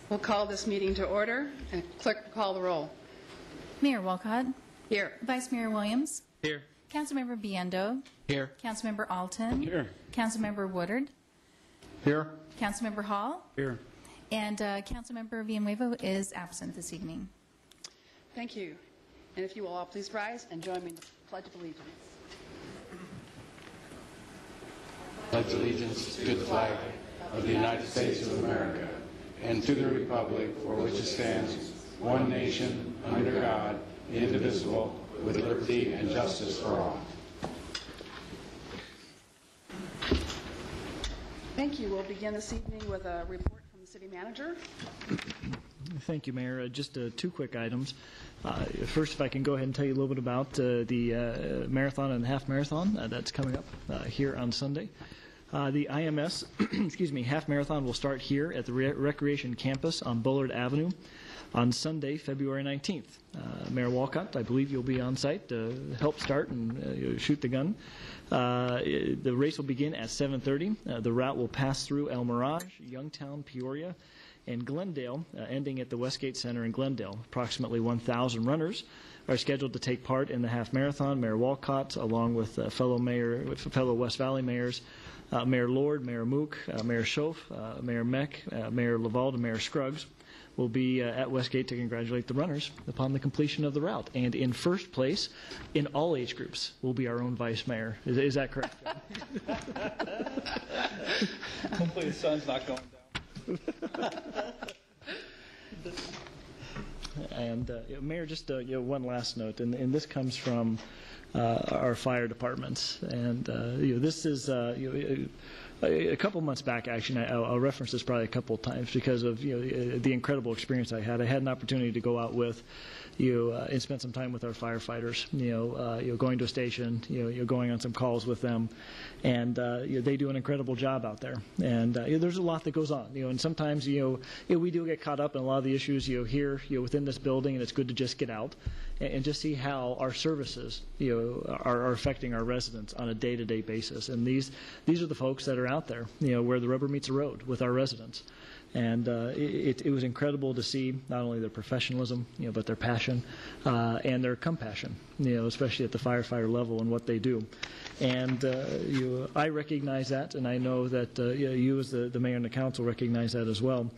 We'll call this meeting to order, and clerk will call the roll. Mayor Walcott. Here. Vice Mayor Williams. Here. Councilmember Biendo. Here. Councilmember Alton. Here. Councilmember Woodard. Here. Councilmember Hall. Here. And Councilmember Villanueva is absent this evening. Thank you. And if you will all please rise and join me in the Pledge of Allegiance. Pledge allegiance to the flag of the United States of America and to the republic for which it stands, one nation, under God, indivisible, with liberty and justice for all. Thank you. We'll begin this evening with a report from the city manager. Thank you, Mayor. Just two quick items. First, if I can go ahead and tell you a little bit about the marathon and half marathon that's coming up here on Sunday. The IMS half marathon will start here at the Recreation Campus on Bullard Avenue on Sunday, February 19th. Mayor Walcott, I believe you'll be on site to help start and shoot the gun. The race will begin at 7:30. The route will pass through El Mirage, Youngtown, Peoria, and Glendale, ending at the Westgate Center in Glendale. Approximately 1,000 runners are scheduled to take part in the half marathon. Mayor Walcott, along with fellow West Valley mayors, Mayor Lord, Mayor Mook, Mayor Schoaf, Mayor Meck, Mayor Lavalde, and Mayor Scruggs, will be at Westgate to congratulate the runners upon the completion of the route. And in first place, in all age groups, will be our own vice mayor. Is that correct, John? Hopefully the sun's not going down. And Mayor, just one last note, and this comes from our fire departments. And this is a couple months back, actually. I'll reference this probably a couple of times because of the incredible experience I had. I had an opportunity to go out with and spend some time with our firefighters. Going to a station, going on some calls with them, and they do an incredible job out there. And there's a lot that goes on. And sometimes we do get caught up in a lot of the issues here within this building, and it's good to just get out and just see how our services are affecting our residents on a day-to-day basis. And these are the folks that are out there, where the rubber meets the road with our residents. And it was incredible to see not only their professionalism, but their passion and their compassion, especially at the firefighter level and what they do. And I recognize that, and I know that you as the mayor and the council recognize that as well.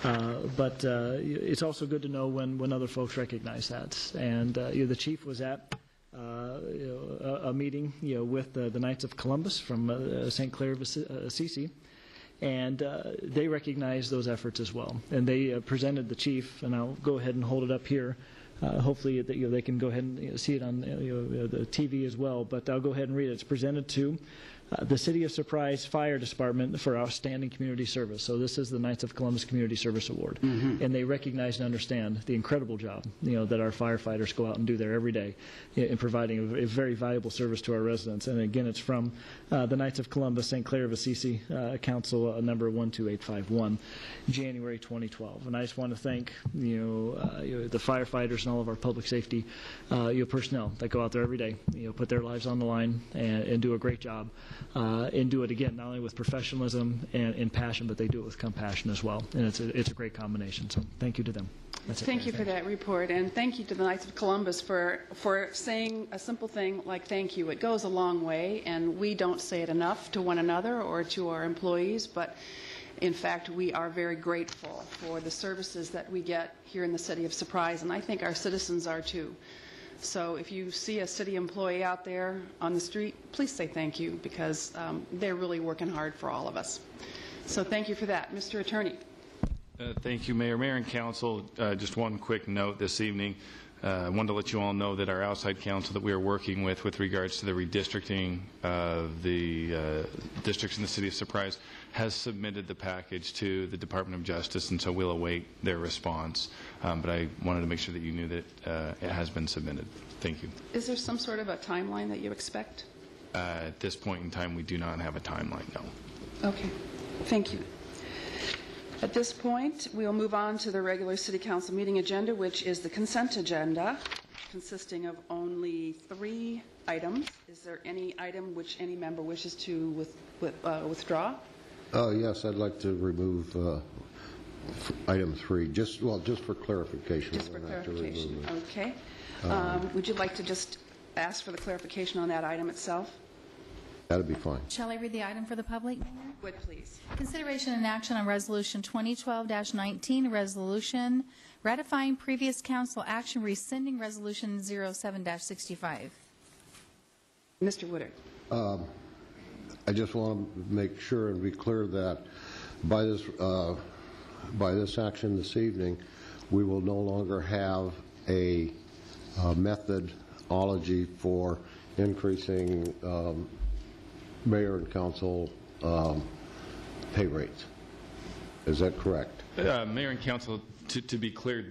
But it's also good to know when other folks recognize that. And the chief was at a meeting with the Knights of Columbus from St. Clair of Assisi. And they recognize those efforts as well. And they presented the chief, and I'll go ahead and hold it up here. Hopefully that they can go ahead and see it on the TV as well. But I'll go ahead and read it. It's presented to the City of Surprise Fire Department for outstanding community service. So this is the Knights of Columbus Community Service Award. Mm-hmm. And they recognize and understand the incredible job that our firefighters go out and do there every day in providing a very valuable service to our residents. And again, it's from the Knights of Columbus, St. Clair of Assisi, Council number 12851, January 2012. And I just want to thank the firefighters and all of our public safety personnel that go out there every day, put their lives on the line and do a great job. And do it again, not only with professionalism and passion, but they do it with compassion as well. And it's a great combination. So thank you to them. That's it. Thank you for that report, and thank you to the Knights of Columbus for saying a simple thing like thank you. It goes a long way, and we don't say it enough to one another or to our employees, but in fact, we are very grateful for the services that we get here in the City of Surprise, and I think our citizens are too. So if you see a city employee out there on the street, please say thank you, because they're really working hard for all of us. So thank you for that. Mr. Attorney. Thank you, Mayor. Mayor and Council, just one quick note this evening. I wanted to let you all know that our outside counsel that we are working with regards to the redistricting of the districts in the City of Surprise has submitted the package to the Department of Justice, and so we'll await their response. But I wanted to make sure that you knew that it has been submitted. Thank you. Is there some sort of a timeline that you expect? At this point in time, we do not have a timeline, no. Okay. Thank you. At this point, we will move on to the regular City Council meeting agenda, which is the consent agenda, consisting of only 3 items. Is there any item which any member wishes to withdraw? Yes, I'd like to remove item 3, just for clarification. Just for We don't have to clarification, remove it. okay. Would you like to just ask for the clarification on that item itself? That'd be fine. Shall I read the item for the public, Mayor? Would, please. Consideration and action on Resolution 2012-19, resolution ratifying previous council action rescinding Resolution 07-65. Mr. Woodard. I just want to make sure and be clear that by this action this evening, we will no longer have a methodology for increasing mayor and council pay rates. Is that correct? Mayor and council, to be clear,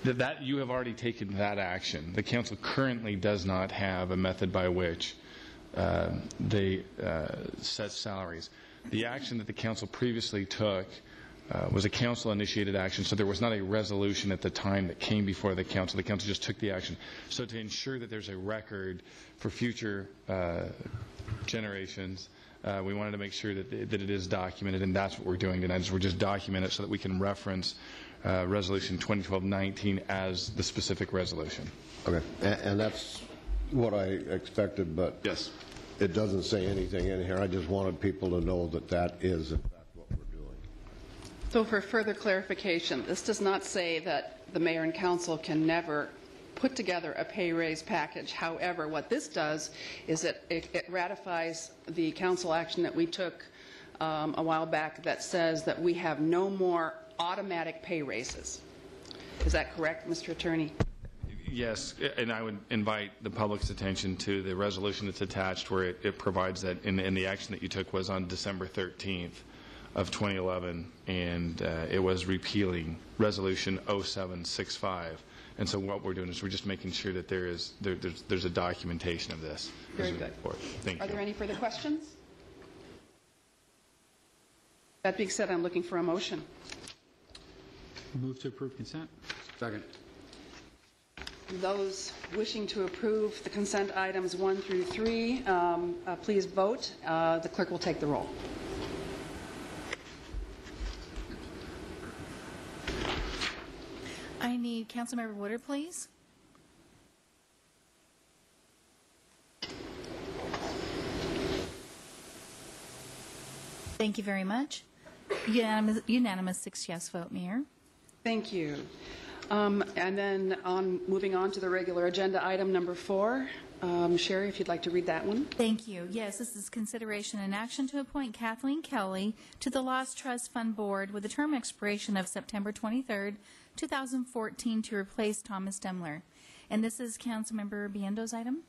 that you have already taken that action. The council currently does not have a method by which they set salaries. The action that the council previously took was a council-initiated action, so there was not a resolution at the time that came before the council. The council just took the action. So to ensure that there's a record for future generations, we wanted to make sure that it is documented, and that's what we're doing tonight, is we're just documenting it so that we can reference Resolution 2012-19 as the specific resolution. Okay, and that's what I expected, but Yes. it doesn't say anything in here. I just wanted people to know that that is, in fact, what we're doing. So for further clarification, this does not say that the mayor and council can never put together a pay raise package. However, what this does is it ratifies the council action that we took a while back that says that we have no more automatic pay raises. Is that correct, Mr. Attorney? Yes, and I would invite the public's attention to the resolution that's attached where it provides that, and the action that you took was on December 13th of 2011, and it was repealing Resolution 0765. And so what we're doing is we're just making sure that there's a documentation of this. Very good. Thank you. Are there any further questions? That being said, I'm looking for a motion. Move to approve consent. Second. Those wishing to approve the consent items 1 through 3, please vote. The clerk will take the roll. I need Councilmember Woodard, please. Thank you very much. Unanimous 6 yes vote, Mayor. Thank you. And then moving on to the regular agenda item number 4. Sherry, if you'd like to read that one. Thank you. Yes, this is consideration and action to appoint Kathleen Kelly to the Lost Trust Fund Board with a term expiration of September 23rd, 2014 to replace Thomas Demler. And this is Councilmember Biendo's item.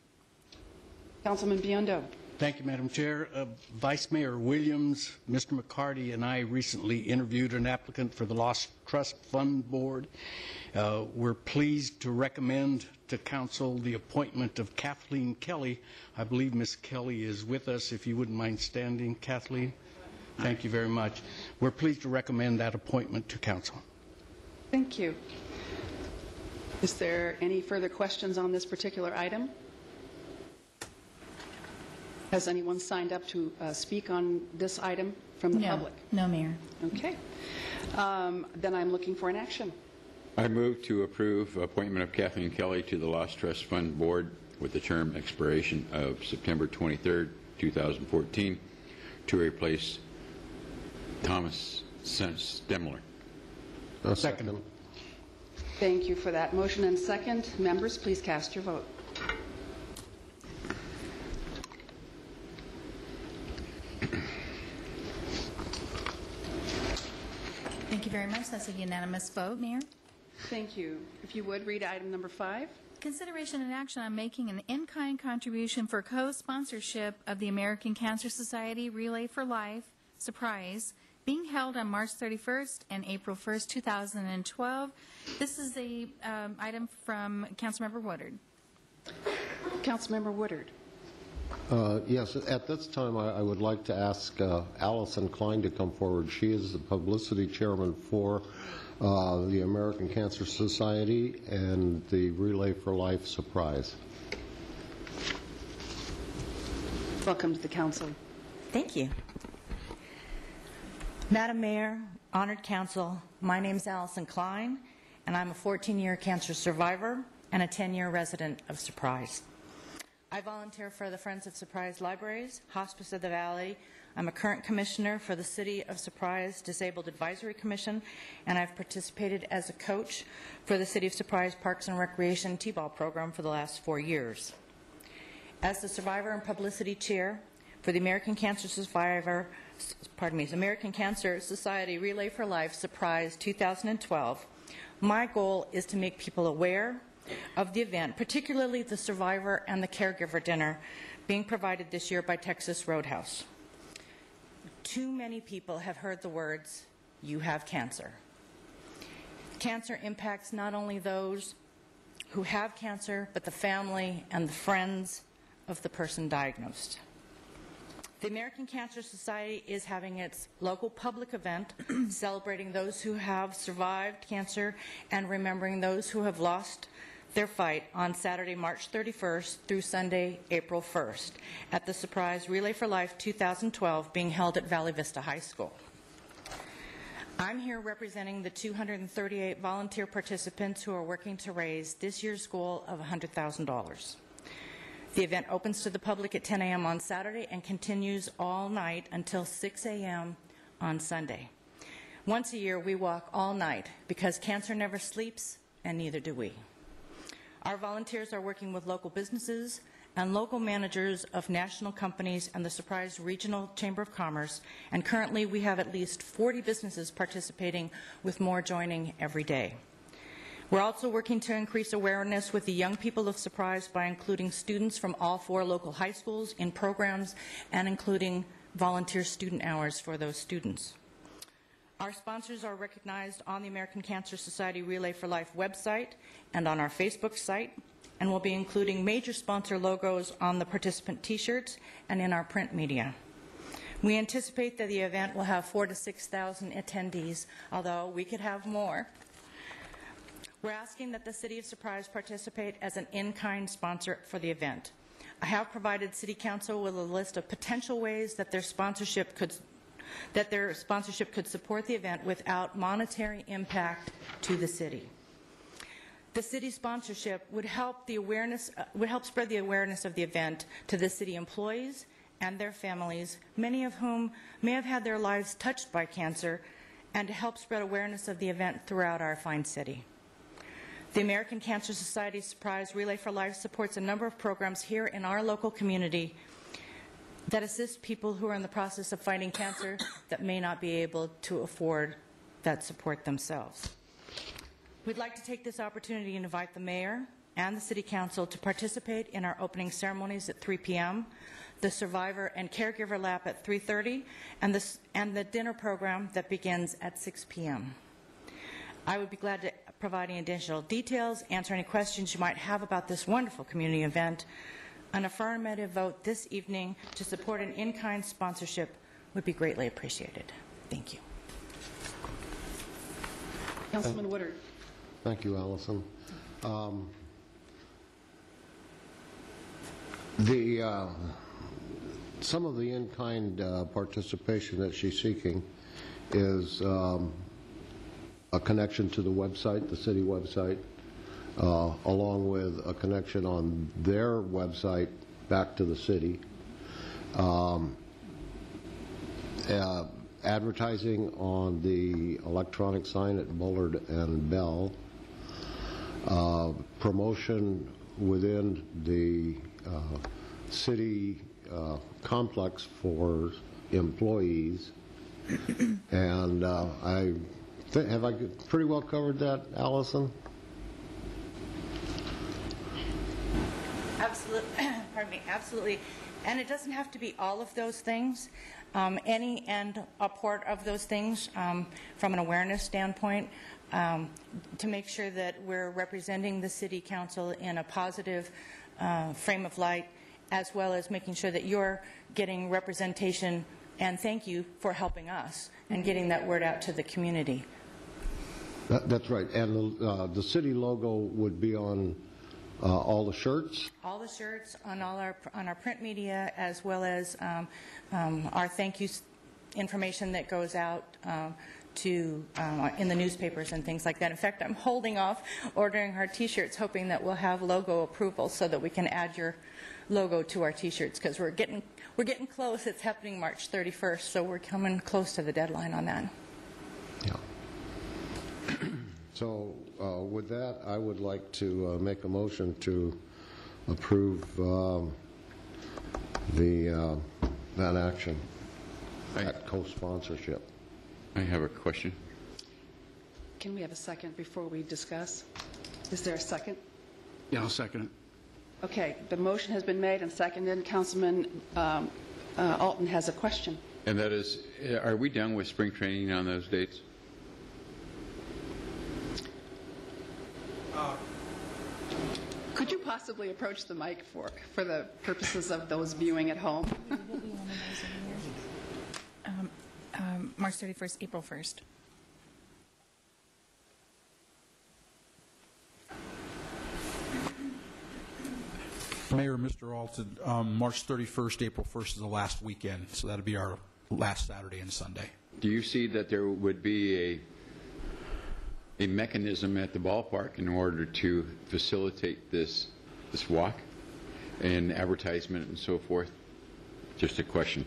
Councilman Biondo. Thank you, Madam Chair. Vice Mayor Williams, Mr. McCarty, and I recently interviewed an applicant for the Lost Trust Fund Board. We're pleased to recommend to Council the appointment of Kathleen Kelly. I believe Ms. Kelly is with us, if you wouldn't mind standing, Kathleen. Thank you very much. We're pleased to recommend that appointment to Council. Thank you. Is there any further questions on this particular item? Has anyone signed up to speak on this item from the public? No, Mayor. Okay. Then I'm looking for an action. I move to approve appointment of Kathleen Kelly to the Lost Trust Fund Board with the term expiration of September 23rd, 2014 to replace Thomas Demler. Second. Thank you for that motion and second. Members, please cast your vote. Thank you very much. That's a unanimous vote, Mayor. Thank you. If you would, read item number 5. Consideration and action on making an in-kind contribution for co-sponsorship of the American Cancer Society Relay for Life Surprise being held on March 31st and April 1st, 2012. This is a item from Councilmember Woodard. Councilmember Woodard. Yes, at this time, I would like to ask Allison Klein to come forward. She is the publicity chairman for the American Cancer Society and the Relay for Life Surprise. Welcome to the council. Thank you. Madam Mayor, honored council, my name is Allison Klein, and I'm a 14-year cancer survivor and a 10-year resident of Surprise. I volunteer for the Friends of Surprise Libraries, Hospice of the Valley. I'm a current commissioner for the City of Surprise Disabled Advisory Commission, and I've participated as a coach for the City of Surprise Parks and Recreation T-ball program for the last 4 years. As the Survivor and Publicity Chair for the American Cancer Society Relay for Life Surprise 2012, my goal is to make people aware of the event, particularly the Survivor and the Caregiver Dinner being provided this year by Texas Roadhouse. Too many people have heard the words, "You have cancer." Cancer impacts not only those who have cancer, but the family and the friends of the person diagnosed. The American Cancer Society is having its local public event celebrating those who have survived cancer and remembering those who have lost their fight on Saturday, March 31st through Sunday, April 1st at the Surprise Relay for Life 2012 being held at Valley Vista High School. I'm here representing the 238 volunteer participants who are working to raise this year's goal of $100,000. The event opens to the public at 10 a.m. on Saturday and continues all night until 6 a.m. on Sunday. Once a year, we walk all night because cancer never sleeps, and neither do we. Our volunteers are working with local businesses and local managers of national companies and the Surprise Regional Chamber of Commerce, and currently we have at least 40 businesses participating, with more joining every day. We're also working to increase awareness with the young people of Surprise by including students from all 4 local high schools in programs and including volunteer student hours for those students. Our sponsors are recognized on the American Cancer Society Relay for Life website and on our Facebook site, and we'll be including major sponsor logos on the participant T-shirts and in our print media. We anticipate that the event will have 4,000 to 6,000 attendees, although we could have more. We're asking that the City of Surprise participate as an in-kind sponsor for the event. I have provided City Council with a list of potential ways that their sponsorship could support the event without monetary impact to the city. The city sponsorship would help spread the awareness of the event to the city employees and their families, many of whom may have had their lives touched by cancer, and to help spread awareness of the event throughout our fine city. The American Cancer Society Surprise Relay for Life supports a number of programs here in our local community that assist people who are in the process of fighting cancer that may not be able to afford that support themselves. We'd like to take this opportunity to invite the Mayor and the City Council to participate in our opening ceremonies at 3 p.m., the Survivor and Caregiver Lap at 3:30, and the dinner program that begins at 6 p.m. I would be glad to provide any additional details, answer any questions you might have about this wonderful community event. An affirmative vote this evening to support an in-kind sponsorship would be greatly appreciated. Thank you. Councilman Woodard. Thank you, Allison. Some of the in-kind participation that she's seeking is a connection to the website, the city website, along with a connection on their website back to the city. Advertising on the electronic sign at Bullard and Bell. Promotion within the city complex for employees. And have I pretty well covered that, Allison? Absolutely. Pardon me. Absolutely. And it doesn't have to be all of those things. Any and a part of those things from an awareness standpoint to make sure that we're representing the City Council in a positive frame of light, as well as making sure that you're getting representation, and thank you for helping us and getting that word out to the community. That's right. And the city logo would be on all the shirts? All the shirts, on our print media, as well as our thank you information that goes out to in the newspapers and things like that. In fact, I'm holding off ordering our T-shirts, hoping that we'll have logo approval so that we can add your logo to our T-shirts, because we're getting close. It's happening March 31st, so we're coming close to the deadline on that. Yeah. So with that, I would like to make a motion to approve that action, that co-sponsorship. I have a question. Can we have a second before we discuss? Is there a second? Yeah, I'll second it. Okay, the motion has been made and seconded. Councilman Alton has a question. And that is, are we done with spring training on those dates? Could you possibly approach the mic for the purposes of those viewing at home? March 31st, April 1st. Mayor, Mr. Alton, March 31st, April 1st is the last weekend, so that'll be our last Saturday and Sunday. Do you see that there would be a mechanism at the ballpark in order to facilitate this walk and advertisement and so forth? Just a question.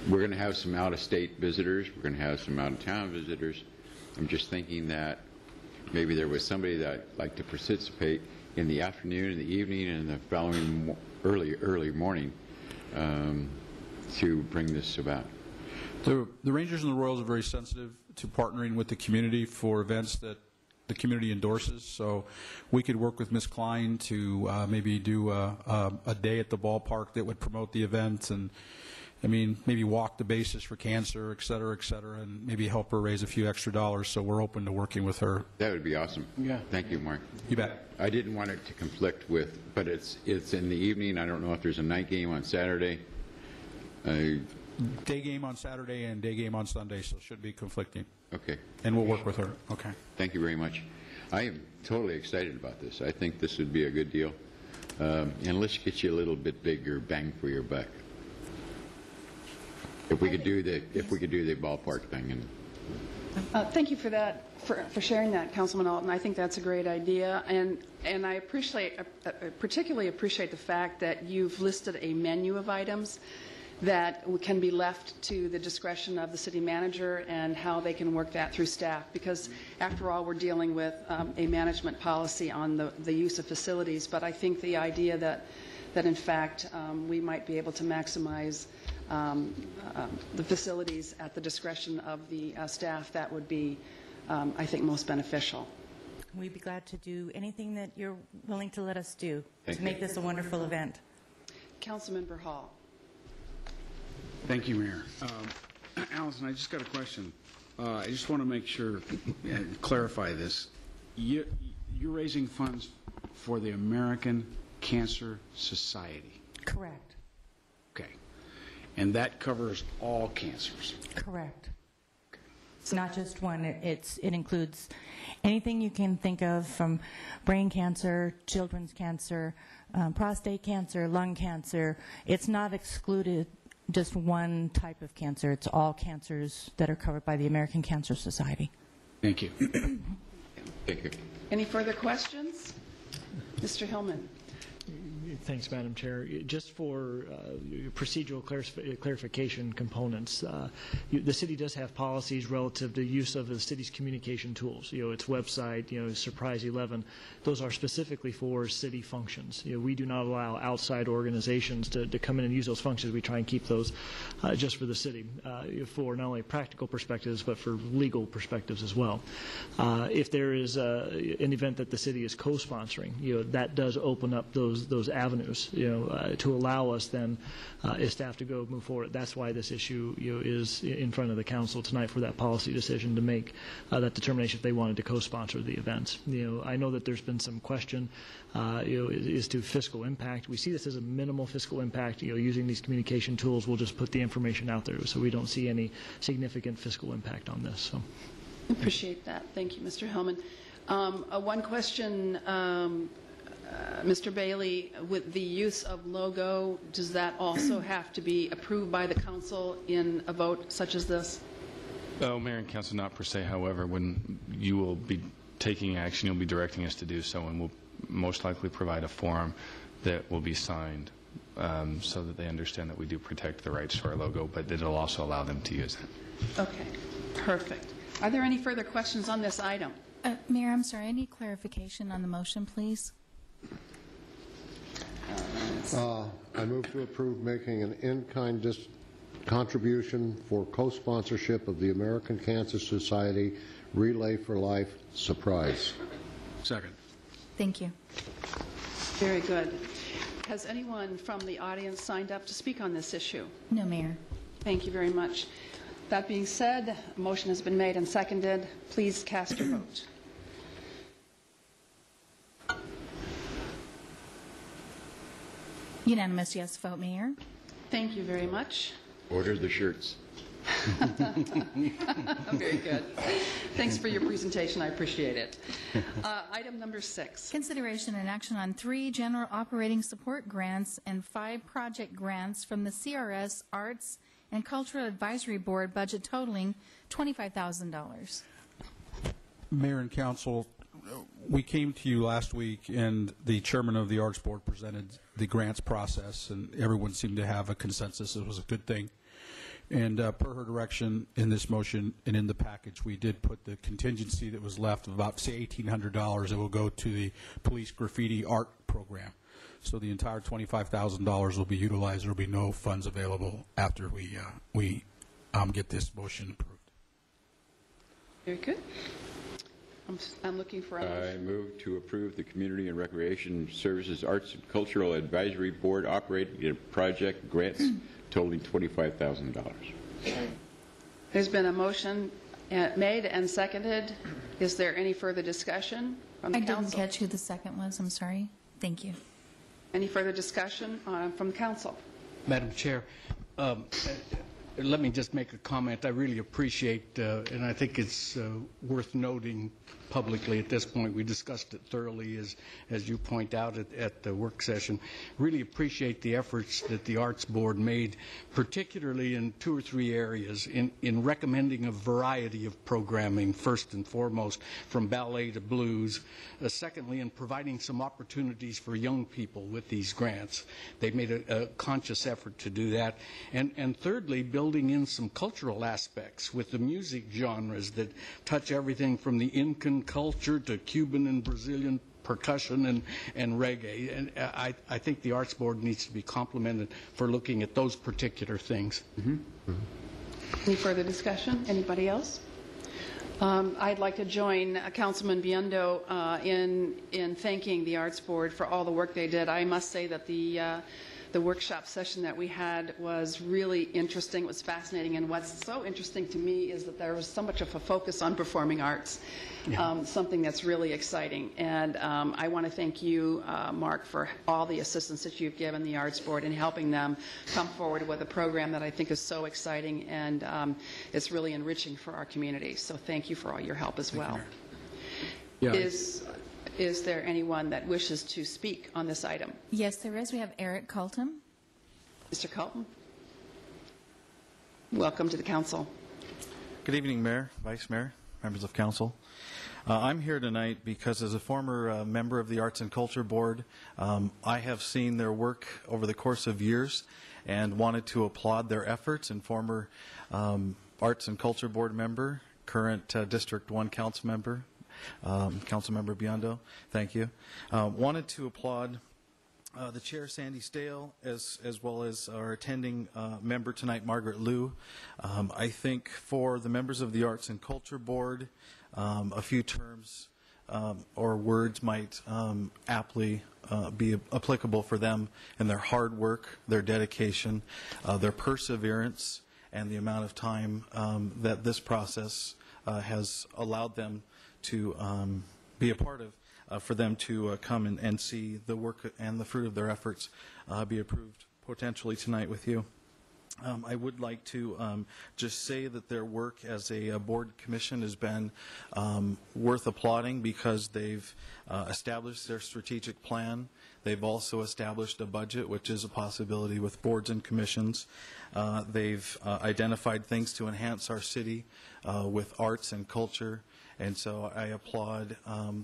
We're going to have some out-of-state visitors. We're going to have some out-of-town visitors. I'm just thinking that maybe there was somebody that would like to participate in the afternoon, in the evening, and the following early morning to bring this about. The Rangers and the Royals are very sensitive to partnering with the community for events that the community endorses. So we could work with Ms. Klein to maybe do a day at the ballpark that would promote the event, and I mean, maybe walk the basis for cancer, et cetera, and maybe help her raise a few extra dollars. So we're open to working with her. That would be awesome. Yeah. Thank you, Mark. You bet. I didn't want it to conflict with, but it's in the evening. I don't know if there's a night game on Saturday. Day game on Saturday and day game on Sunday, so it should be conflicting. Okay. And we'll work with her. Okay. Thank you very much. I am totally excited about this. I think this would be a good deal. And let's get you a little bit bigger bang for your buck. If we could do the ballpark thing. And Thank you for that, for sharing that, Councilman Alton. I think that's a great idea, and I particularly appreciate the fact that you've listed a menu of items that can be left to the discretion of the city manager and how they can work that through staff, because after all, we're dealing with a management policy on the use of facilities. But I think the idea that in fact we might be able to maximize the facilities at the discretion of the staff, that would be, I think, most beneficial. We'd be glad to do anything that you're willing to let us do to make you. this a wonderful event. Councilmember Hall. Thank you, Mayor. Allison, I just got a question. I just want to make sure and clarify this. You're raising funds for the American Cancer Society. Correct. Okay. And that covers all cancers. Correct. It's not just one. It includes anything you can think of, from brain cancer, children's cancer, prostate cancer, lung cancer. It's not excluded just one type of cancer. It's all cancers that are covered by the American Cancer Society. Thank you. thank you. Any further questions? Mr. Hillman. Thanks, Madam Chair. Just for procedural clarification components, the city does have policies relative to use of the city's communication tools. Its website, Surprise 11, those are specifically for city functions. We do not allow outside organizations to come in and use those functions. We try and keep those just for the city, for not only practical perspectives but for legal perspectives as well. If there is an event that the city is co-sponsoring, that does open up those avenues, to allow us then, as staff, to go move forward. That's why this issue, is in front of the council tonight for that policy decision to make that determination if they wanted to co-sponsor the events. I know that there's been some question, as to fiscal impact. We see this as a minimal fiscal impact. Using these communication tools, we'll just put the information out there, so we don't see any significant fiscal impact on this. So, Appreciate that. Thank you, Mr. Hillman. One question. Mr. Bailey, with the use of logo, does that also have to be approved by the council in a vote such as this? Oh, Mayor and Council, not per se. However, when you will be taking action, you'll be directing us to do so, and we'll most likely provide a form that will be signed so that they understand that we do protect the rights to our logo, but it'll also allow them to use it. Okay, perfect. Are there any further questions on this item? Mayor, I'm sorry, I need clarification on the motion, please. I move to approve making an in-kind contribution for co-sponsorship of the American Cancer Society Relay for Life Surprise. Second. Thank you. Very good. Has anyone from the audience signed up to speak on this issue? No, Mayor. Thank you very much. That being said, a motion has been made and seconded. Please cast your vote. Unanimous yes vote, Mayor. Thank you very much. Order the shirts. Very good. Thanks for your presentation. I appreciate it. Item number 6. Consideration and action on 3 general operating support grants and 5 project grants from the CRS Arts and Cultural Advisory Board, budget totaling $25,000. Mayor and Council, we came to you last week, and the chairman of the Arts Board presented the grants process, and everyone seemed to have a consensus. It was a good thing. And per her direction in this motion and in the package, we did put the contingency that was left of about, say, $1,800 that will go to the police graffiti art program. So the entire $25,000 will be utilized. There will be no funds available after we get this motion approved. Very good. I'm looking for a motion. I move to approve the Community and Recreation Services Arts and Cultural Advisory Board operating project grants totaling $25,000. There's been a motion made and seconded. Is there any further discussion from the I council? didn't catch who the second was. I'm sorry. Thank you. Any further discussion from the council? Madam Chair, let me just make a comment. I really appreciate, and I think it's worth noting publicly at this point, we discussed it thoroughly, as you point out at the work session. Really appreciate the efforts that the Arts Board made, particularly in 2 or 3 areas, in recommending a variety of programming, first and foremost, from ballet to blues. Secondly, in providing some opportunities for young people with these grants. They made a conscious effort to do that. And thirdly, building in some cultural aspects with the music genres that touch everything from the Incan culture to Cuban and Brazilian percussion and reggae. And I think the Arts Board needs to be complimented for looking at those particular things. Any further discussion? Anybody else? I'd like to join Councilman Biondo in thanking the Arts Board for all the work they did. I must say that the workshop session that we had was really interesting. It was fascinating. And what's so interesting to me is that there was so much of a focus on performing arts, something that's really exciting. And I want to thank you, Mark, for all the assistance that you've given the Arts Board in helping them come forward with a program that I think is so exciting and it's really enriching for our community. So thank you for all your help as well. Is there anyone that wishes to speak on this item? Yes, there is. We have Eric Colton. Mr. Colton, welcome to the council. Good evening, Mayor, Vice Mayor, members of council. I'm here tonight because as a former member of the Arts and Culture Board, I have seen their work over the course of years and wanted to applaud their efforts. And former Arts and Culture Board member, current District 1 council member, Councilmember Biondo, thank you. Wanted to applaud the Chair, Sandy Stale, as well as our attending member tonight, Margaret Liu. I think for the members of the Arts and Culture Board, a few terms or words might aptly be applicable for them in their hard work, their dedication, their perseverance, and the amount of time that this process has allowed them to be a part of, for them to come and see the work and the fruit of their efforts be approved potentially tonight with you. I would like to just say that their work as a board commission has been worth applauding because they've established their strategic plan. They've also established a budget, which is a possibility with boards and commissions. They've identified things to enhance our city with arts and culture. And so I applaud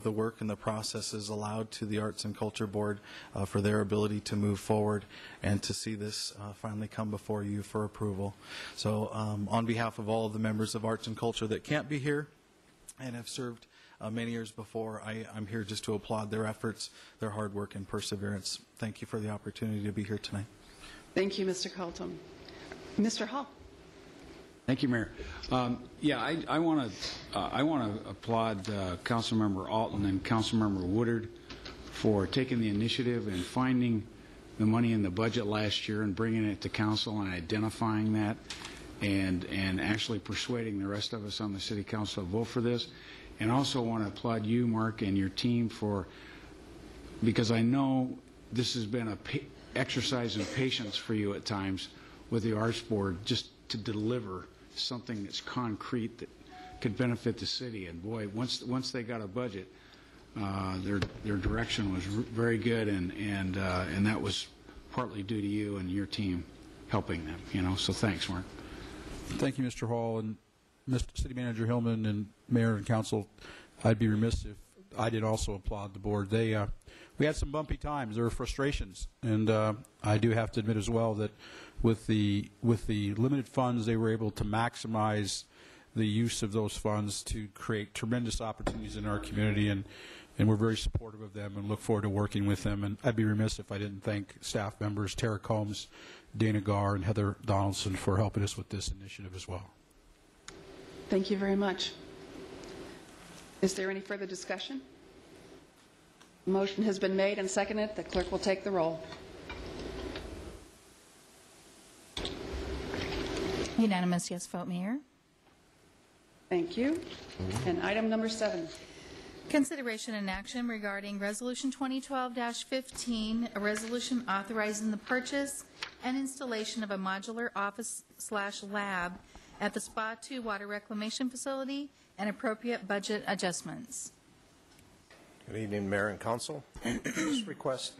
the work and the processes allowed to the Arts and Culture Board for their ability to move forward and to see this finally come before you for approval. So on behalf of all of the members of Arts and Culture that can't be here and have served many years before, I'm here just to applaud their efforts, their hard work, and perseverance. Thank you for the opportunity to be here tonight. Thank you, Mr. Colton. Mr. Hall. Thank you, Mayor. I want to applaud Councilmember Alton and Councilmember Woodard for taking the initiative and finding the money in the budget last year and bringing it to council and identifying that and actually persuading the rest of us on the city council to vote for this. And also want to applaud you, Mark, and your team because I know this has been an exercise in patience for you at times with the Arts Board, just to deliver something that's concrete that could benefit the city. And boy, once they got a budget, their direction was very good, and that was partly due to you and your team helping them. So thanks, Mark. Thank you, Mr. Hall, and Mr. City Manager Hillman and Mayor and Council. I'd be remiss if I did also applaud the board. We had some bumpy times. There were frustrations, and I do have to admit as well that with the limited funds, they were able to maximize the use of those funds to create tremendous opportunities in our community, and we're very supportive of them and look forward to working with them. And I'd be remiss if I didn't thank staff members Tara Combs, Dana Garr, and Heather Donaldson for helping us with this initiative as well. Thank you very much. Is there any further discussion? Motion has been made and seconded. The clerk will take the roll. Unanimous yes vote, Mayor. Thank you. And item number 7. Consideration and action regarding Resolution 2012-15, a resolution authorizing the purchase and installation of a modular office/lab at the SPA 2 Water Reclamation Facility and appropriate budget adjustments. Good evening, Mayor and Council. This request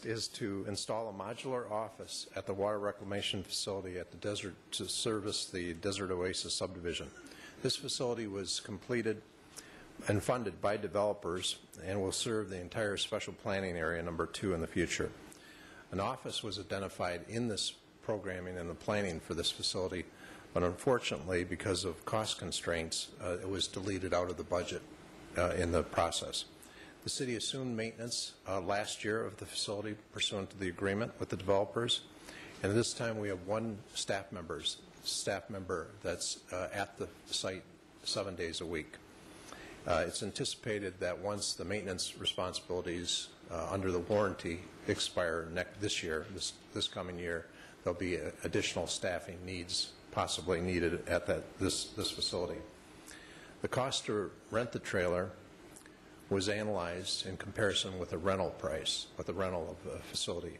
is to install a modular office at the Water Reclamation Facility at the desert to service the Desert Oasis subdivision. This facility was completed and funded by developers and will serve the entire special planning area number 2 in the future. An office was identified in this programming and the planning for this facility, but unfortunately, because of cost constraints, it was deleted out of the budget in the process. The city assumed maintenance last year of the facility pursuant to the agreement with the developers, and at this time we have one staff member that's at the site 7 days a week. It's anticipated that once the maintenance responsibilities under the warranty expire this year, this coming year, there'll be additional staffing needs possibly needed at this facility. The cost to rent the trailer was analyzed in comparison with the rental price, with the rental of the facility.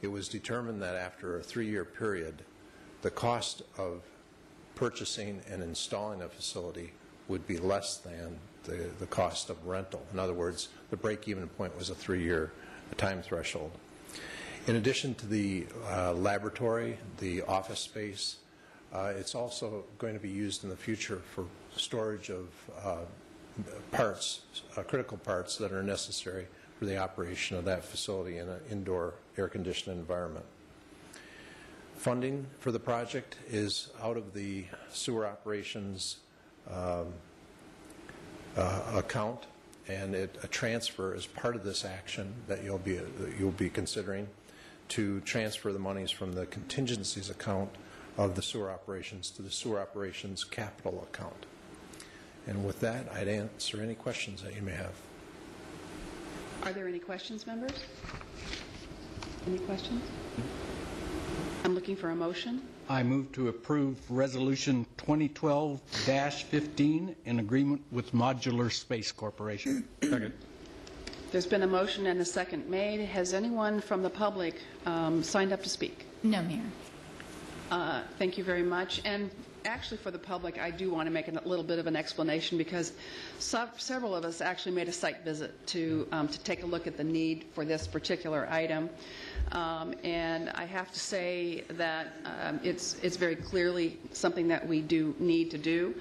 It was determined that after a 3-year period, the cost of purchasing and installing a facility would be less than the cost of rental. In other words, the break-even point was a 3-year time threshold. In addition to the laboratory, the office space, it's also going to be used in the future for storage of parts, critical parts that are necessary for the operation of that facility in an indoor air-conditioned environment. Funding for the project is out of the sewer operations account, and a transfer is part of this action that you'll be considering to transfer the monies from the contingencies account of the sewer operations to the sewer operations capital account. And with that, I'd answer any questions that you may have. Are there any questions, members? Any questions? I'm looking for a motion. I move to approve Resolution 2012-15 in agreement with Modular Space Corporation. Second. There's been a motion and a second made. Has anyone from the public signed up to speak? No, Mayor. Thank you very much. And actually, for the public, I do want to make a little bit of an explanation because several of us actually made a site visit to take a look at the need for this particular item. And I have to say that it's very clearly something that we do need to do.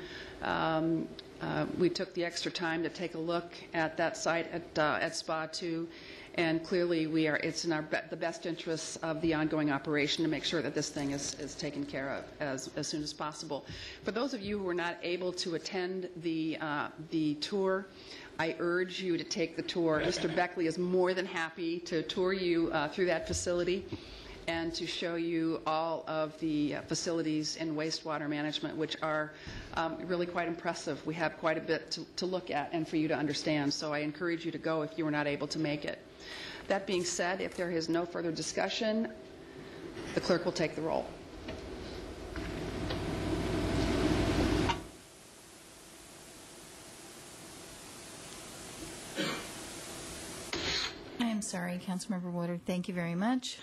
We took the extra time to take a look at that site at SPA 2. And clearly, it's in the best interests of the ongoing operation to make sure that this thing is taken care of as soon as possible. For those of you who were not able to attend the tour, I urge you to take the tour. Mr. Beckley is more than happy to tour you through that facility and to show you all of the facilities in wastewater management, which are really quite impressive. We have quite a bit to look at and for you to understand. So I encourage you to go if you were not able to make it. That being said, if there is no further discussion, the clerk will take the roll. I am sorry, Councilmember Woodard. Thank you very much.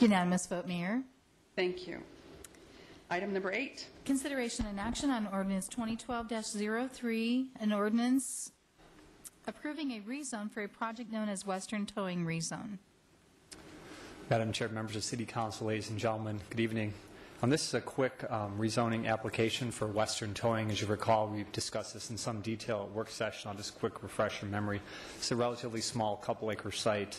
Unanimous vote, Mayor. Thank you. Item number 8. Consideration and action on ordinance 2012-03, an ordinance approving a rezone for a project known as Western Towing Rezone. Madam Chair, members of City Council, ladies and gentlemen, good evening. This is a quick rezoning application for Western Towing. As you recall, we've discussed this in some detail at work session. I'll just quick refresh your memory. It's a relatively small couple-acre site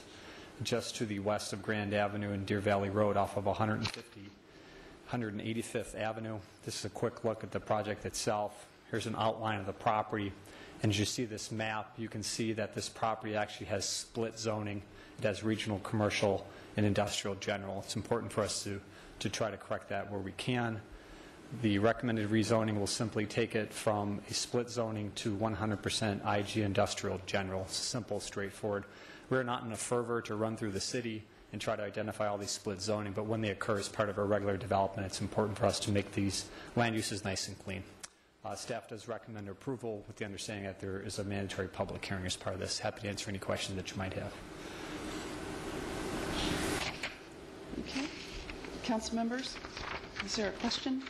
just to the west of Grand Avenue and Deer Valley Road off of 185th Avenue. This is a quick look at the project itself. Here's an outline of the property. And as you see this map, you can see that this property actually has split zoning. It has regional, commercial, and industrial general. It's important for us to try to correct that where we can. The recommended rezoning will simply take it from a split zoning to 100% IG industrial general. It's simple, straightforward. We're not in a fervor to run through the city and try to identify all these split zoning, but when they occur as part of our regular development, it's important for us to make these land uses nice and clean. Staff does recommend approval with the understanding that there is a mandatory public hearing as part of this. Happy to answer any questions that you might have. Okay. Council members, is there a question?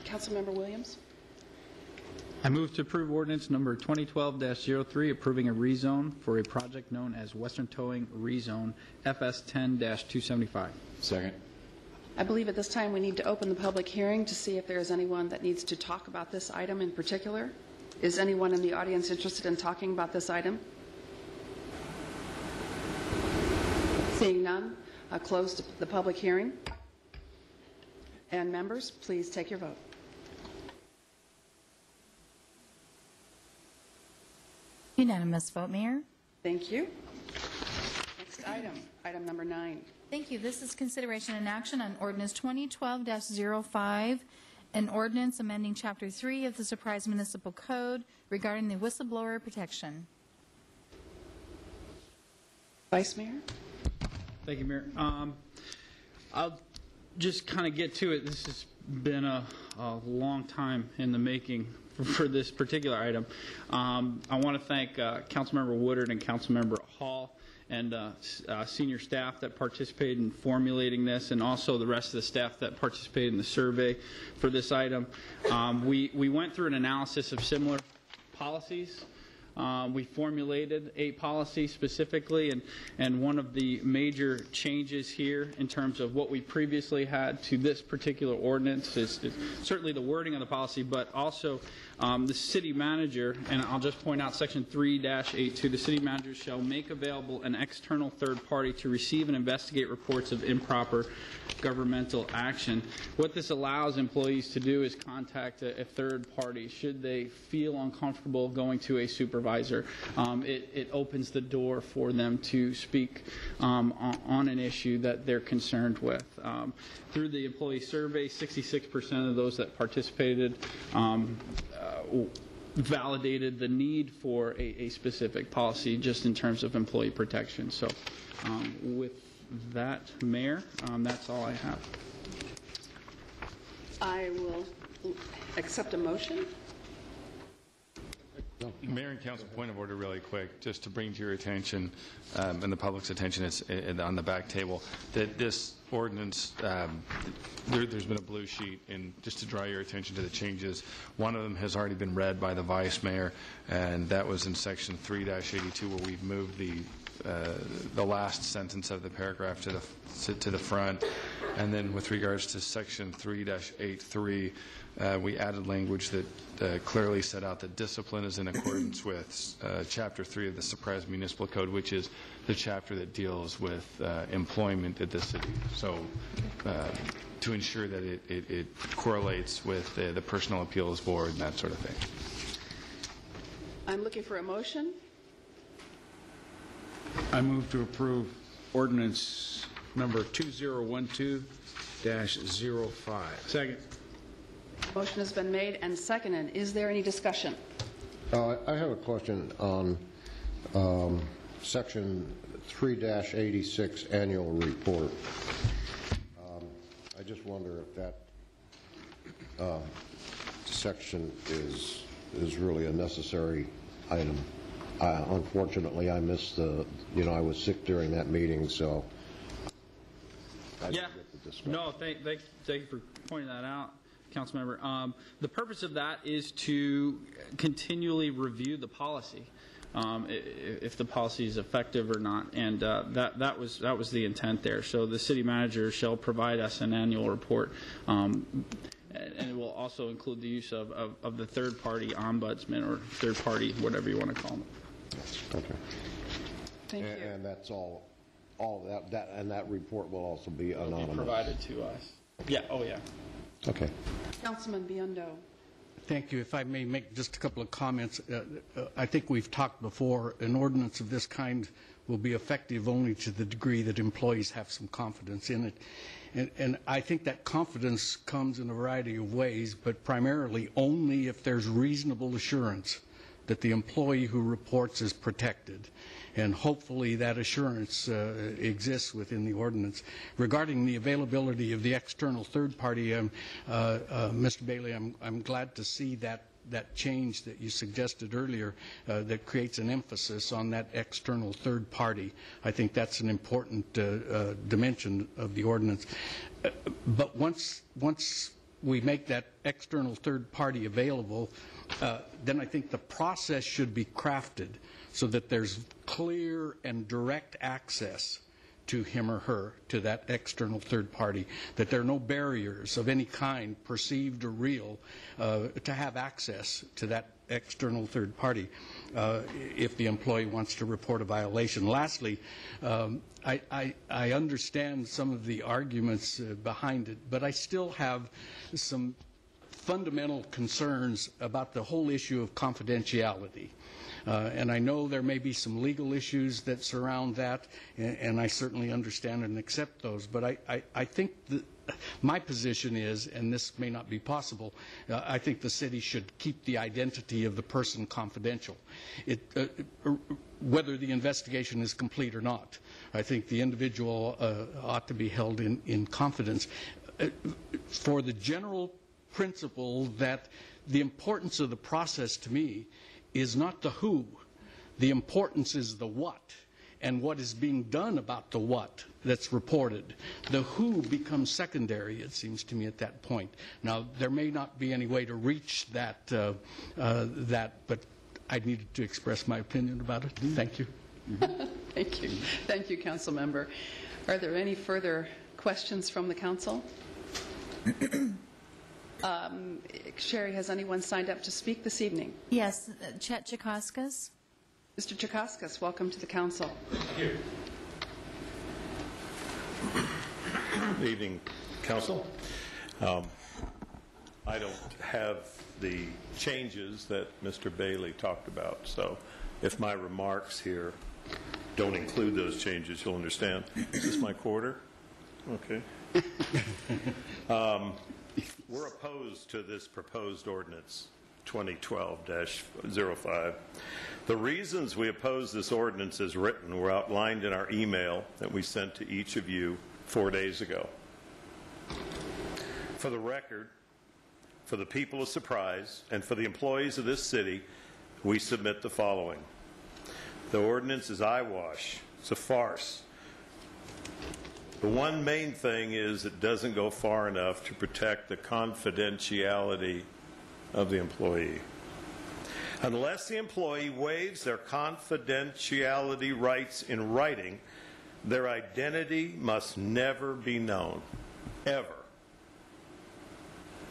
Councilmember Williams? I move to approve ordinance number 2012-03, approving a rezone for a project known as Western Towing Rezone, FS 10-275. Second. I believe at this time we need to open the public hearing to see if there is anyone that needs to talk about this item in particular. Is anyone in the audience interested in talking about this item? Seeing none, I'll close the public hearing. And members, please take your vote. Unanimous vote, Mayor. Thank you. Next item, item number 9. Thank you. This is consideration and action on ordinance 2012-05, an ordinance amending Chapter 3 of the Surprise Municipal Code regarding the whistleblower protection. Vice Mayor? Thank you, Mayor. I'll just kind of get to it. This has been a long time in the making for this particular item. I want to thank Councilmember Woodard and Councilmember Hall and senior staff that participated in formulating this, and also the rest of the staff that participated in the survey for this item. We went through an analysis of similar policies. We formulated a policy specifically, and one of the major changes here in terms of what we previously had to this particular ordinance is certainly the wording of the policy, but also the city manager, and I'll just point out section 3-82, the city manager shall make available an external third party to receive and investigate reports of improper governmental action. What this allows employees to do is contact a third party should they feel uncomfortable going to a supervisor. It opens the door for them to speak on an issue that they're concerned with. Through the employee survey, 66% of those that participated validated the need for a specific policy just in terms of employee protection. So with that, Mayor, that's all I have. I will accept a motion. Mayor and Council, point of order really quick, just to bring to your attention and the public's attention, it's on the back table, that this ordinance, there's been a blue sheet, and just to draw your attention to the changes, one of them has already been read by the Vice Mayor, and that was in Section 3-82, where we've moved the last sentence of the paragraph to the front. And then with regards to Section 3-83, we added language that clearly set out that discipline is in accordance with Chapter 3 of the Surprise Municipal Code, which is the chapter that deals with employment at the city. So to ensure that it correlates with the Personal Appeals Board and that sort of thing. I'm looking for a motion. I move to approve ordinance number 2012-05. Second. Motion has been made and seconded. Is there any discussion? I have a question on Section 3-86 annual report. I just wonder if that section is really a necessary item. Unfortunately, I missed I was sick during that meeting, so I didn't get to discuss. No, thank you for pointing that out, Councilmember. The purpose of that is to continually review the policy, if the policy is effective or not, and that was the intent there. So the city manager shall provide us an annual report, and it will also include the use of the third-party ombudsman or third-party, whatever you want to call them. Okay. Thank you. And that's all that, and that report will also be anonymous. It'll be provided to us. Yeah. Oh, yeah. Okay. Councilman Biondo. Thank you. If I may make just a couple of comments. I think we've talked before, an ordinance of this kind will be effective only to the degree that employees have some confidence in it. And I think that confidence comes in a variety of ways, but primarily only if there's reasonable assurance that the employee who reports is protected. And hopefully that assurance exists within the ordinance. Regarding the availability of the external third party, Mr. Bailey, I'm glad to see that change that you suggested earlier that creates an emphasis on that external third party. I think that's an important dimension of the ordinance. But once we make that external third party available, then I think the process should be crafted so that there's clear and direct access to him or her, to that external third party, that there are no barriers of any kind, perceived or real, to have access to that external third party if the employee wants to report a violation. Lastly, I understand some of the arguments behind it, but I still have some fundamental concerns about the whole issue of confidentiality. And I know there may be some legal issues that surround that, and I certainly understand and accept those. But I think my position is, and this may not be possible, I think the city should keep the identity of the person confidential, whether the investigation is complete or not. I think the individual ought to be held in confidence for the general principle that the importance of the process to me is not the who. The importance is the what, and what is being done about the what that's reported. The who becomes secondary, it seems to me, at that point. Now, there may not be any way to reach that, but I needed to express my opinion about it. Thank you. Thank you. Thank you, Council Member. Are there any further questions from the Council? Sherry, has anyone signed up to speak this evening? Yes, Chet Chakoskas. Mr. Chakoskas, welcome to the Council. Good evening, Council. I don't have the changes that Mr. Bailey talked about, so if my remarks here don't include those changes, you'll understand. Is this my quarter? Okay. We're opposed to this proposed ordinance 2012-05. The reasons we oppose this ordinance as written were outlined in our email that we sent to each of you 4 days ago. For the record, for the people of Surprise, and for the employees of this city, we submit the following. The ordinance is eyewash. It's a farce. The one main thing is it doesn't go far enough to protect the confidentiality of the employee. Unless the employee waives their confidentiality rights in writing, their identity must never be known, ever.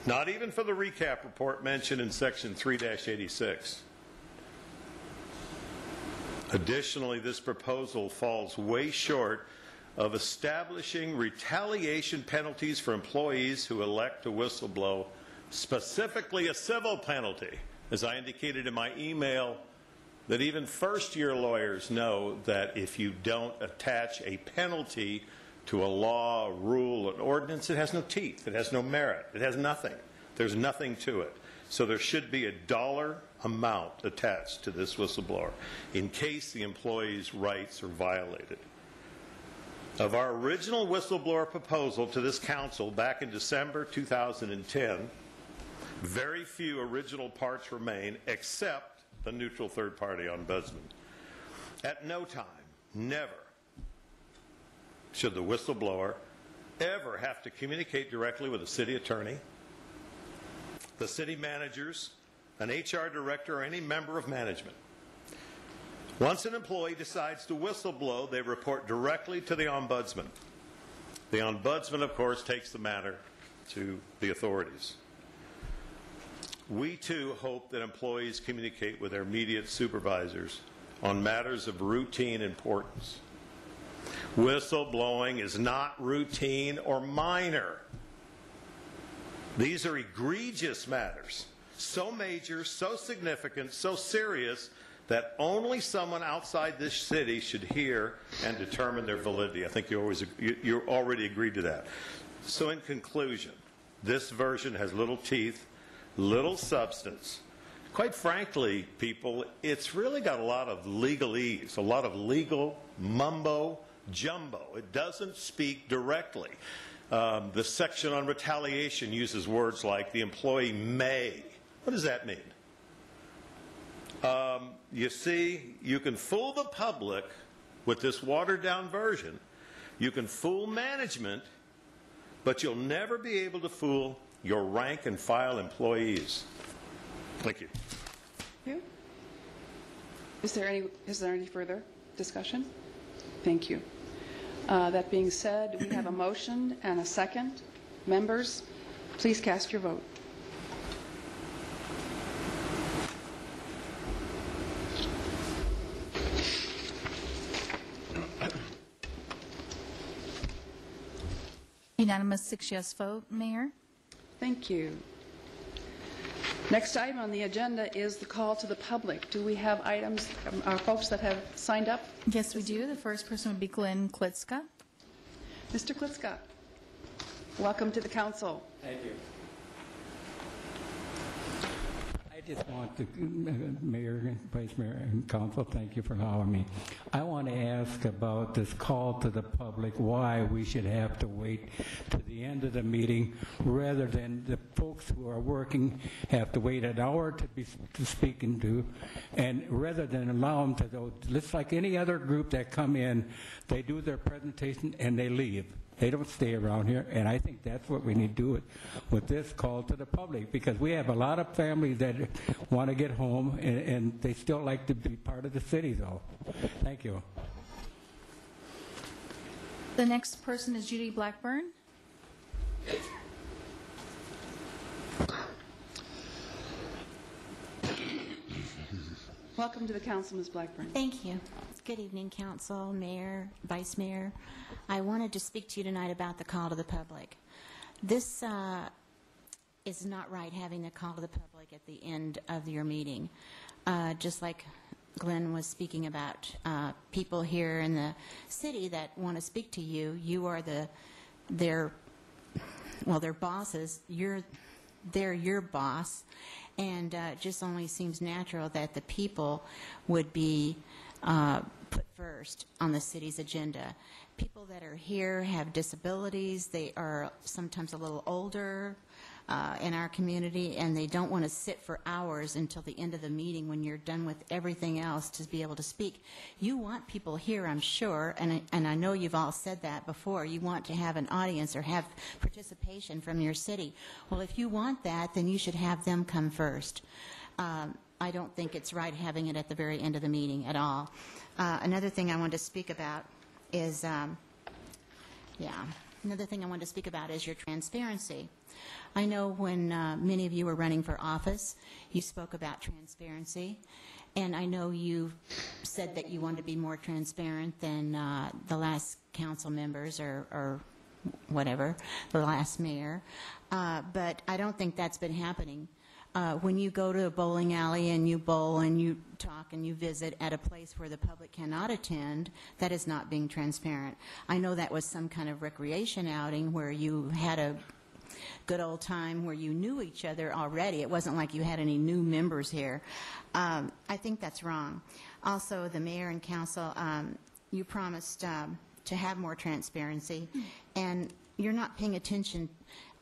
Not even for the recap report mentioned in Section 3-86. Additionally, this proposal falls way short of establishing retaliation penalties for employees who elect to whistleblow, specifically a civil penalty. As I indicated in my email, that even first-year lawyers know that if you don't attach a penalty to a law, a rule, an ordinance, it has no teeth, it has no merit, it has nothing. There's nothing to it. So there should be a dollar amount attached to this whistleblower in case the employee's rights are violated. Of our original whistleblower proposal to this council back in December 2010, very few original parts remain except the neutral third-party ombudsman. At no time, never, should the whistleblower ever have to communicate directly with a city attorney, the city managers, an HR director, or any member of management. Once an employee decides to whistleblow, they report directly to the ombudsman. The ombudsman, of course, takes the matter to the authorities. We, too, hope that employees communicate with their immediate supervisors on matters of routine importance. Whistleblowing is not routine or minor. These are egregious matters, so major, so significant, so serious that only someone outside this city should hear and determine their validity. I think you already agreed to that. So in conclusion, this version has little teeth, little substance. Quite frankly, people, it's really got a lot of legalese, a lot of legal mumbo jumbo. It doesn't speak directly. The section on retaliation uses words like the employee may. What does that mean? You see, you can fool the public with this watered-down version. You can fool management, but you'll never be able to fool your rank-and-file employees. Thank you. Thank you. Is there any further discussion? Thank you. That being said, we have a motion and a second. Members, please cast your vote. Unanimous 6-yes vote, Mayor. Thank you. Next item on the agenda is the call to the public. Do we have items, folks that have signed up? Yes, we do. The first person would be Glenn Klitzka. Mr. Klitzka, welcome to the council. Thank you. I just want to, Mayor, Vice Mayor, and Council, thank you for allowing me. I want to ask about this call to the public, why we should have to wait to the end of the meeting rather than the folks who are working have to wait an hour to speaking to, and rather than allow them to go, just like any other group that come in, they do their presentation and they leave. They don't stay around here, and I think that's what we need to do with this call to the public, because we have a lot of families that want to get home, and they still like to be part of the city, though. Thank you. The next person is Judy Blackburn. Welcome to the council, Ms. Blackburn. Thank you. Good evening, Council, Mayor, Vice Mayor. I wanted to speak to you tonight about the call to the public. This is not right, having a call to the public at the end of your meeting. Just like Glenn was speaking about people here in the city that want to speak to you, you are their bosses. They're your boss, and it just only seems natural that the people would be put first on the city's agenda. People that are here have disabilities. They are sometimes a little older. in our community, and they don't want to sit for hours until the end of the meeting when you're done with everything else to be able to speak. You want people here, I'm sure, and I know you've all said that before. You want to have an audience or have participation from your city. Well, if you want that, then you should have them come first. I don't think it's right having it at the very end of the meeting at all. Another thing I wanted to speak about is, your transparency. I know when many of you were running for office, you spoke about transparency, and I know you said that you wanted to be more transparent than the last council members or whatever, the last mayor, but I don't think that's been happening. When you go to a bowling alley and you bowl and you talk and you visit at a place where the public cannot attend, that is not being transparent. I know that was some kind of recreation outing where you had a good old time where you knew each other already. It wasn't like you had any new members here. I think that's wrong. Also, the mayor and council, you promised to have more transparency, and you're not paying attention.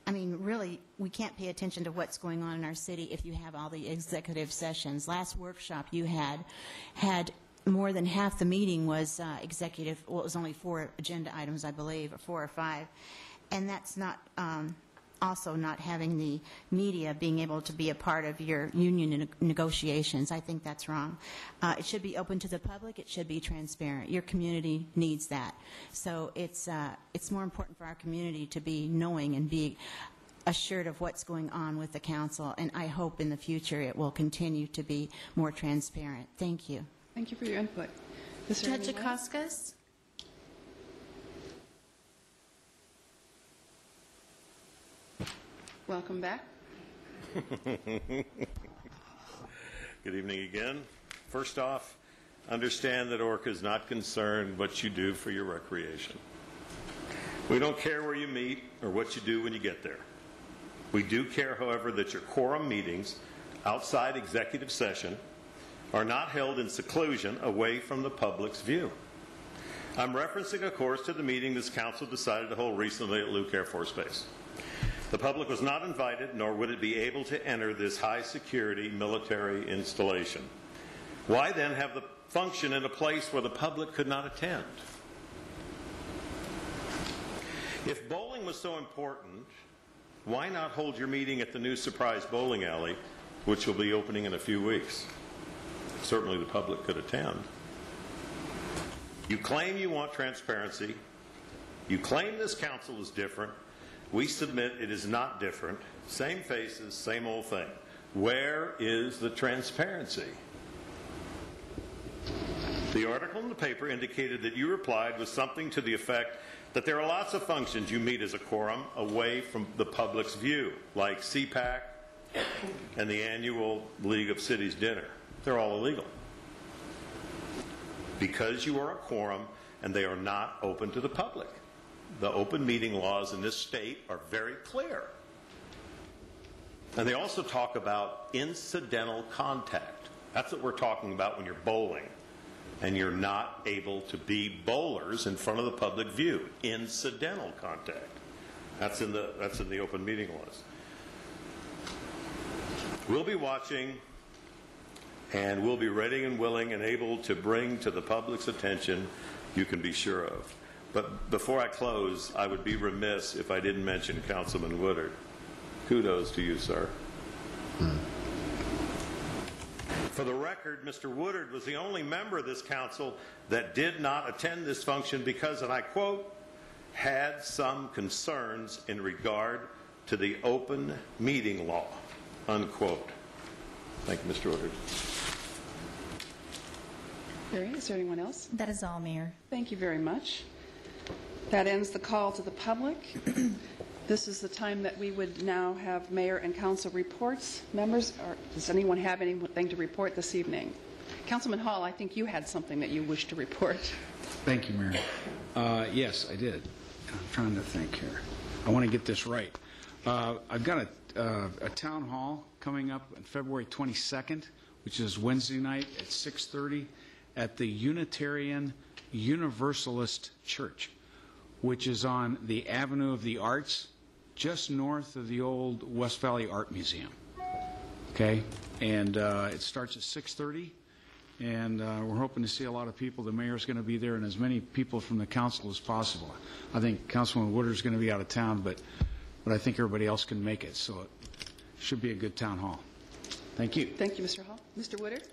I mean, really, we can't pay attention to what's going on in our city if you have all the executive sessions. Last workshop you had more than half the meeting was executive. Well, it was only 4 agenda items, I believe, or 4 or 5. And that's not also not having the media being able to be a part of your union negotiations. I think that's wrong. It should be open to the public. It should be transparent. Your community needs that. So it's more important for our community to be knowing and be assured of what's going on with the council. And I hope in the future it will continue to be more transparent. Thank you. Thank you for your input. Judge Akoskas? Welcome back. Good evening again. First off, understand that ORCA is not concerned what you do for your recreation. We don't care where you meet or what you do when you get there. We do care, however, that your quorum meetings outside executive session are not held in seclusion away from the public's view. I'm referencing, of course, to the meeting this council decided to hold recently at Luke Air Force Base. The public was not invited, nor would it be able to enter this high-security military installation. Why then have the function in a place where the public could not attend? If bowling was so important, why not hold your meeting at the new Surprise Bowling Alley, which will be opening in a few weeks? Certainly the public could attend. You claim you want transparency. You claim this council is different. We submit it is not different. Same faces, same old thing. Where is the transparency? The article in the paper indicated that you replied with something to the effect that there are lots of functions you meet as a quorum away from the public's view, like CPAC and the annual League of Cities dinner. They're all illegal. Because you are a quorum and they are not open to the public. The open meeting laws in this state are very clear. And they also talk about incidental contact. That's what we're talking about when you're bowling and you're not able to be bowlers in front of the public view. Incidental contact. That's in the open meeting laws. We'll be watching, and we'll be ready and willing and able to bring to the public's attention, you can be sure of. But before I close, I would be remiss if I didn't mention Councilman Woodard. Kudos to you, sir. For the record, Mr. Woodard was the only member of this council that did not attend this function because, and I quote, had some concerns in regard to the open meeting law, unquote. Thank you, Mr. Woodard. Mary, is there anyone else? That is all, Mayor. Thank you very much. That ends the call to the public. This is the time that we would now have mayor and council reports. Members, does anyone have anything to report this evening? Councilman Hall, I think you had something that you wish to report. Thank you, Mary. Yes, I did. I'm trying to think here. I want to get this right. I've got a town hall coming up on February 22nd, which is Wednesday night at 6:30 at the Unitarian Universalist Church, which is on the Avenue of the Arts just north of the old West Valley Art Museum. Okay? And it starts at 6:30, and we're hoping to see a lot of people. The mayor's going to be there, and as many people from the council as possible. I think Councilman Woodard's going to be out of town, but I think everybody else can make it, so it should be a good town hall. Thank you. Thank you, Mr. Hall. Mr. Woodard?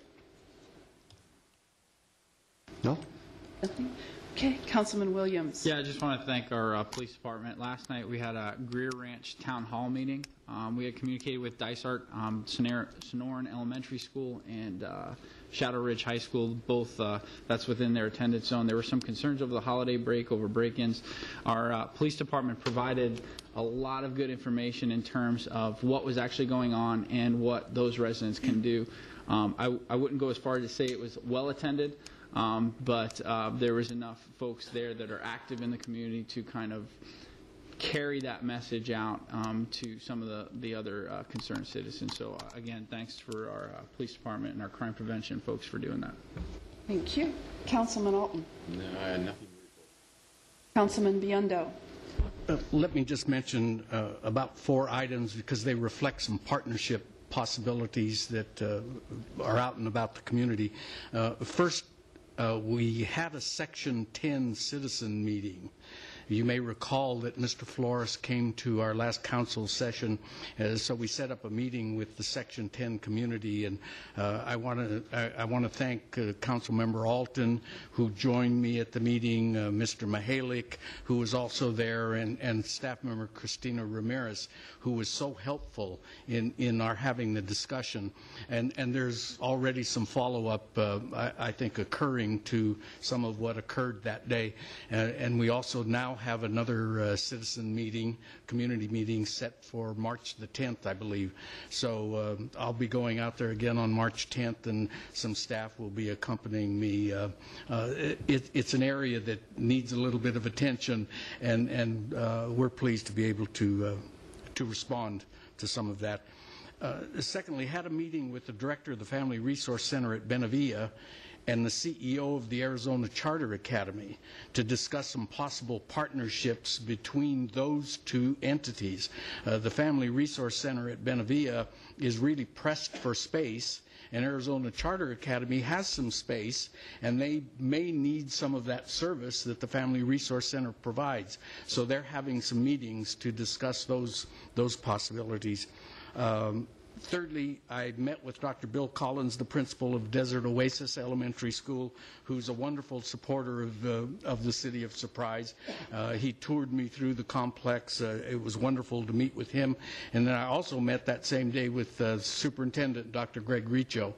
No? Nothing? Okay, Councilman Williams. Yeah, I just want to thank our police department. Last night we had a Greer Ranch Town Hall meeting. We had communicated with Dysart, Sonoran Elementary School, and Shadow Ridge High School, both that's within their attendance zone. There were some concerns over the holiday break, over break-ins. Our police department provided a lot of good information in terms of what was actually going on and what those residents can do. I wouldn't go as far as to say it was well attended, but there was enough folks there that are active in the community to kind of carry that message out to some of the other concerned citizens. So again, thanks for our police department and our crime prevention folks for doing that. Thank you. Councilman Alton. No, I had nothing. Councilman Biondo. Let me just mention about 4 items because they reflect some partnership possibilities that are out and about the community. First, we had a Section 10 citizen meeting. You may recall that Mr. Flores came to our last council session, so we set up a meeting with the Section 10 community, and I want to thank Councilmember Alton, who joined me at the meeting, Mr. Mihalik, who was also there, and staff member Christina Ramirez, who was so helpful in our having the discussion. And there's already some follow-up, I think, occurring to some of what occurred that day. And we also now have another citizen meeting, community meeting set for March the 10th, I believe. So I'll be going out there again on March 10th, and some staff will be accompanying me. It's an area that needs a little bit of attention, and we're pleased to be able to respond to some of that. Secondly, had a meeting with the director of the Family Resource Center at Benavilla and the CEO of the Arizona Charter Academy to discuss some possible partnerships between those two entities. The Family Resource Center at Benavilla is really pressed for space, and Arizona Charter Academy has some space, and they may need some of that service that the Family Resource Center provides. So they're having some meetings to discuss those of Thirdly, I met with Dr. Bill Collins, the principal of Desert Oasis Elementary School, who's a wonderful supporter of the city of Surprise. He toured me through the complex. It was wonderful to meet with him. And then I also met that same day with Superintendent Dr. Greg Riccio,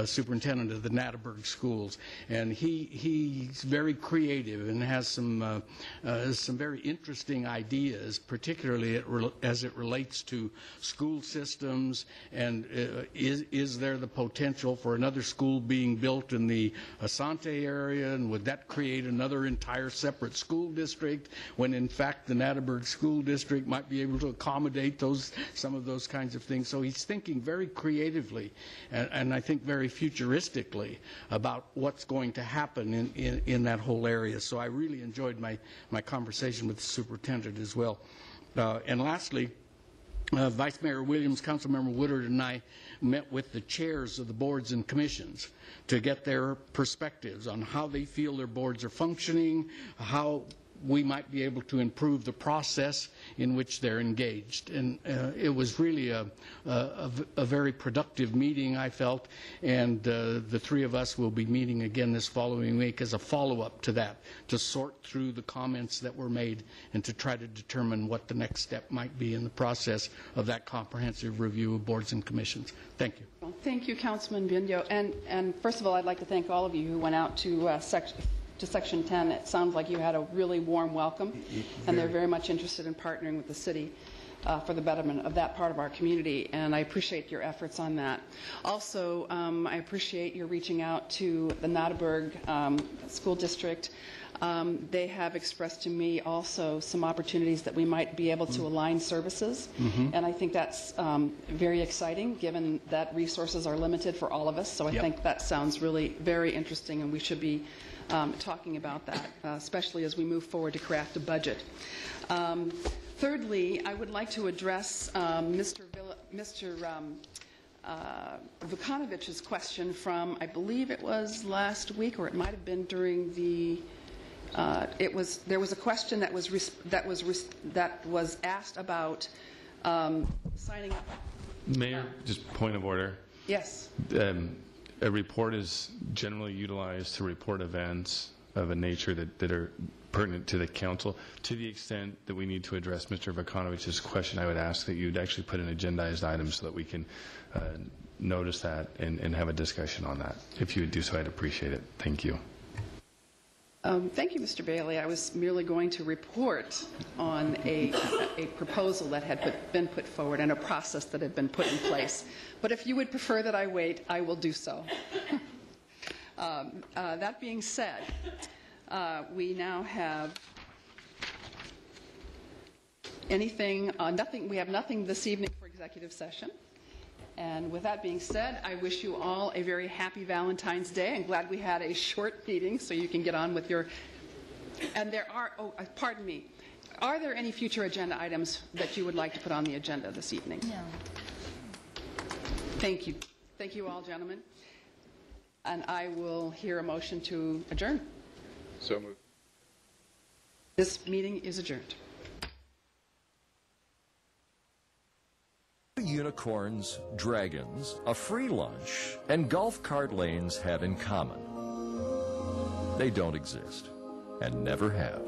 Superintendent of the Natterburg Schools. And he's very creative and has some very interesting ideas, particularly as it relates to school systems. And is there the potential for another school being built in the Asante area, and would that create another entire separate school district when in fact the Natterburg School District might be able to accommodate some of those kinds of things? So he's thinking very creatively and I think very futuristically about what's going to happen in that whole area. So I really enjoyed my conversation with the superintendent as well. And lastly, Vice Mayor Williams, Councilmember Woodard, and I met with the chairs of the boards and commissions to get their perspectives on how they feel their boards are functioning, how we might be able to improve the process in which they're engaged. And it was really a very productive meeting, I felt, and the three of us will be meeting again this following week as a follow-up to that, to sort through the comments that were made and to try to determine what the next step might be in the process of that comprehensive review of boards and commissions. Thank you. Well, thank you, Councilman Biondo. And first of all, I'd like to thank all of you who went out to Section 10. It sounds like you had a really warm welcome, and they're very much interested in partnering with the city for the betterment of that part of our community, and I appreciate your efforts on that. Also, I appreciate your reaching out to the Natterburg School District. They have expressed to me also some opportunities that we might be able to align services, and I think that's very exciting given that resources are limited for all of us, so I think that sounds really very interesting, and we should be talking about that, especially as we move forward to craft a budget. Thirdly, I would like to address Mr. Vukanovich's question from, I believe it was last week, or it might have been during the. There was a question that was asked about signing up. Mayor, just point of order. Yes. A report is generally utilized to report events of a nature that are pertinent to the council. To the extent that we need to address Mr. Vukanovich's question, I would ask that you'd actually put an agendized item so that we can notice that and have a discussion on that. If you would do so, I'd appreciate it. Thank you. Thank you, Mr. Bailey. I was merely going to report on a proposal that had been put forward and a process that had been put in place. But if you would prefer that I wait, I will do so. That being said, we now have nothing. We have nothing this evening for executive session. And with that being said, I wish you all a very happy Valentine's Day. I'm glad we had a short meeting so you can get on with your. And there are. Pardon me. Are there any future agenda items that you would like to put on the agenda this evening? No. Thank you. Thank you all, gentlemen. And I will hear a motion to adjourn. So moved. This meeting is adjourned. Unicorns, dragons, a free lunch, and golf cart lanes have in common. They don't exist, and never have.